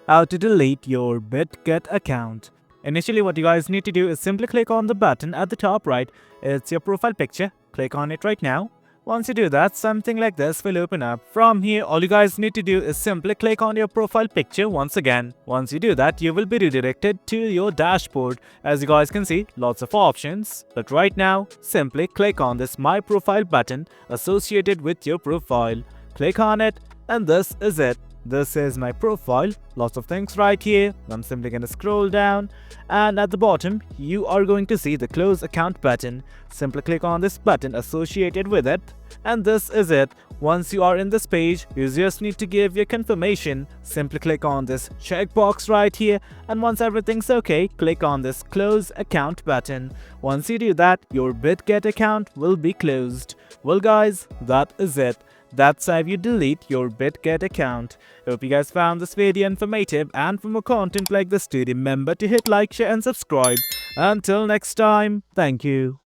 how to delete your Bitget account. Initially, what you guys need to do is simply click on the button at the top right. It's your profile picture. Click on it right now. Once you do that, something like this will open up. From here, all you guys need to do is simply click on your profile picture once again. Once you do that, you will be redirected to your dashboard. As you guys can see, lots of options. But right now, simply click on this My Profile button associated with your profile. Click on it, and this is it. This is my profile. Lots of things right here. I'm simply going to scroll down, and at the bottom you are going to see the close account button. Simply click on this button associated with it, and this is it. Once you are in this page, you just need to give your confirmation. Simply click on this checkbox right here, and once everything's okay, click on this close account button. Once you do that, your Bitget account will be closed. Well guys, that is it. That's how you delete your Bitget account. Hope you guys found this video informative, and for more content like this, do remember to hit like, share and subscribe. Until next time, thank you.